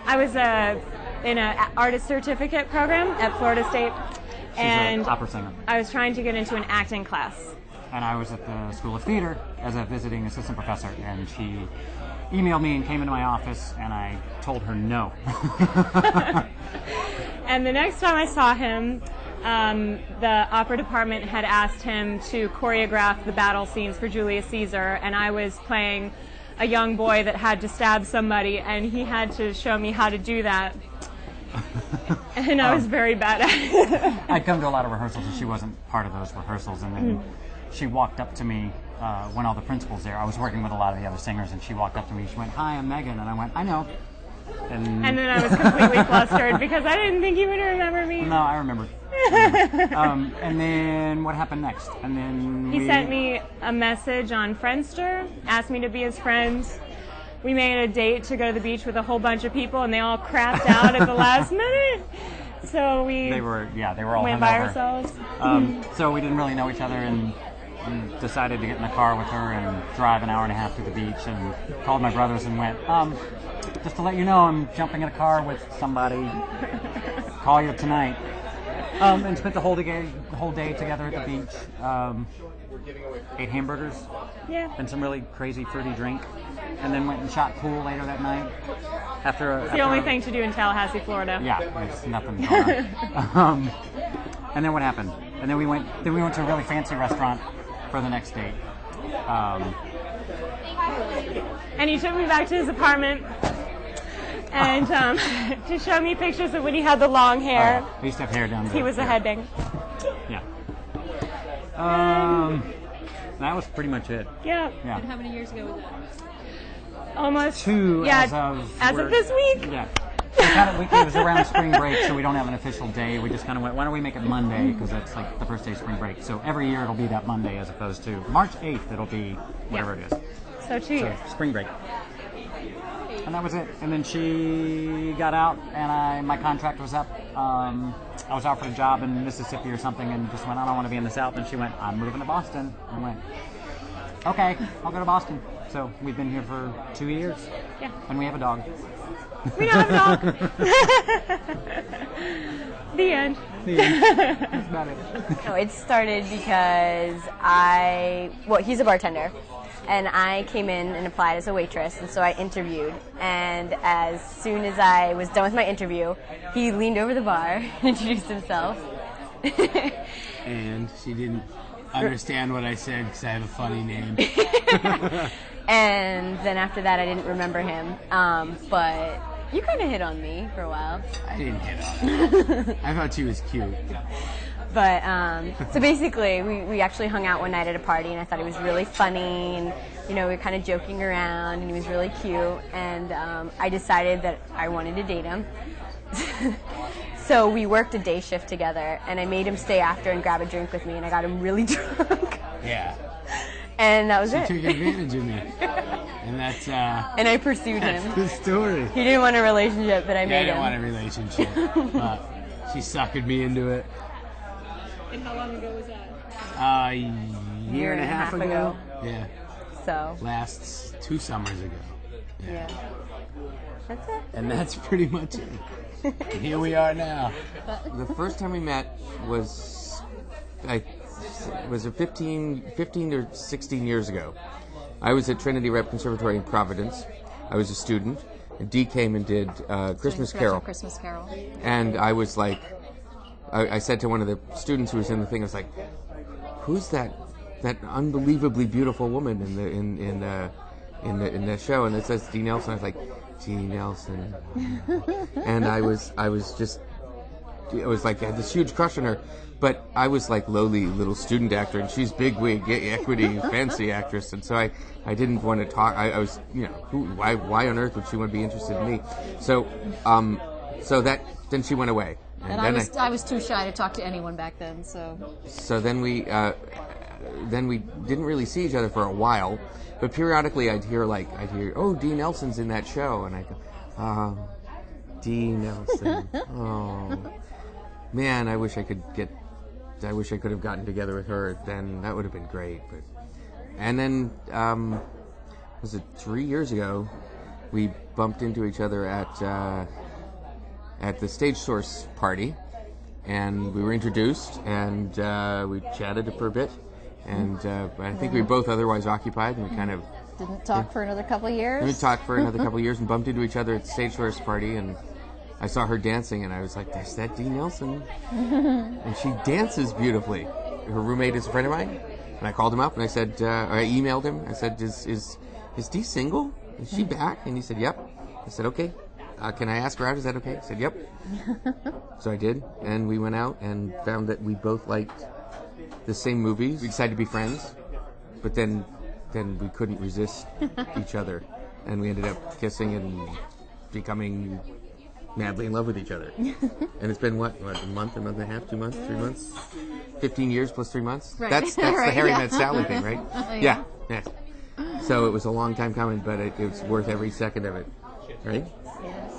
I was in an artist certificate program at Florida State. She's and an opera singer. I was trying to get into an acting class. And I was at the School of Theater as a visiting assistant professor, and she emailed me and came into my office, and I told her no. And the next time I saw him, the opera department had asked him to choreograph the battle scenes for Julius Caesar, and I was playing a young boy that had to stab somebody, and he had to show me how to do that. And I was very bad at it. I'd come to a lot of rehearsals, and she wasn't part of those rehearsals, and then she walked up to me when all the principals there. I was working with a lot of the other singers, and she walked up to me. She went, "Hi, I'm Megan," and I went, "I know." And then I was completely flustered because I didn't think you would remember me. No, I remember. And then what happened next? And then he sent me a message on Friendster, asked me to be his friend. We made a date to go to the beach with a whole bunch of people, and they all crapped out at the last minute. So they were all went by ourselves. So we didn't really know each other, and decided to get in the car with her and drive an hour and a half to the beach, and called my brothers and went, just to let you know, I'm jumping in a car with somebody. Call you tonight. And spent the whole day together at the beach. Ate hamburgers. Yeah. And some really crazy fruity drink. And then went and shot pool later that night. It's the only thing to do in Tallahassee, Florida. Yeah, there's nothing going on. And then what happened? And then we went to a really fancy restaurant for the next date. And he took me back to his apartment and to show me pictures of when he had the long hair. He used to have hair down there. He was a headbang. Yeah. That was pretty much it. Yeah. And how many years ago was that? Almost 2 as of this week. Yeah. It was around spring break, so we don't have an official day. We just kind of went, why don't we make it Monday, because that's like the first day of spring break. So every year it'll be that Monday as opposed to March 8th, it'll be whatever it is. So 2 years. Spring break. And that was it. And then she got out, and my contract was up. I was offered a job in Mississippi or something, and just went, I don't want to be in the South. And she went, I'm moving to Boston. And I went, okay, I'll go to Boston. So we've been here for 2 years. Yeah. And we have a dog. We don't have a dog. The end. That's about it. No, it started because he's a bartender. And I came in and applied as a waitress, and so I interviewed. And as soon as I was done with my interview, he leaned over the bar and introduced himself. And she didn't understand what I said because I have a funny name. And then after that, I didn't remember him. But you kind of hit on me for a while. I didn't hit on her. I thought she was cute. But, so basically, we actually hung out one night at a party, and I thought he was really funny, and, we were kind of joking around, and he was really cute, and I decided that I wanted to date him. So we worked a day shift together, and I made him stay after and grab a drink with me, and I got him really drunk. Yeah. And that was she it. She took advantage of me. And that's... and I pursued him. That's the story. He didn't want a relationship, but I made him. I didn't want a relationship. But she suckered me into it. And how long ago was that? A year and a half ago. Yeah. So. Lasts 2 summers ago. Yeah. That's it. And that's pretty much it. And here we are now. The first time we met was 15 or 16 years ago. I was at Trinity Rep Conservatory in Providence. I was a student, and Dee came and did Christmas Carol. Christmas Carol. And I was like, I said to one of the students who was in the thing, I was like, "Who's that unbelievably beautiful woman in the show?" And it says Dee Nelson. I was like, Dee Nelson. And I was like, I had this huge crush on her, but I was like lowly little student actor, and she's big wig, equity, fancy actress, and so I didn't want to talk. I was, why on earth would she want to be interested in me? So then she went away. And I was too shy to talk to anyone back then, so. So then we didn't really see each other for a while, but periodically I'd hear, oh, Dee Nelson's in that show, and I go, Dee Nelson, oh, man, I wish I could have gotten together with her then. That would have been great. And then, was it 3 years ago, we bumped into each other at the Stage Source party, and we were introduced, and we chatted for a bit, and I think we were both otherwise occupied, and we kind of Didn't talk for another couple of years. we talked for another couple of years and bumped into each other at the Stage Source party, and I saw her dancing, and I was like, "There's that Dee Nelson," and she dances beautifully. Her roommate is a friend of mine, and I called him up and I said, I emailed him. I said, "Is Dee single? Is she back?" And he said, "Yep." I said, "Okay. Can I ask her out? Is that okay?" He said, "Yep." So I did, and we went out and found that we both liked the same movies. We decided to be friends, but then we couldn't resist each other, and we ended up kissing and becoming madly in love with each other. And it's been what, a month and a half, 2 months, 3 months, 15 years plus 3 months. Right. That's Right, the Harry yeah. Met Sally thing, right? Yeah. Yeah. So it was a long time coming, but it was worth every second of it, right? Yes.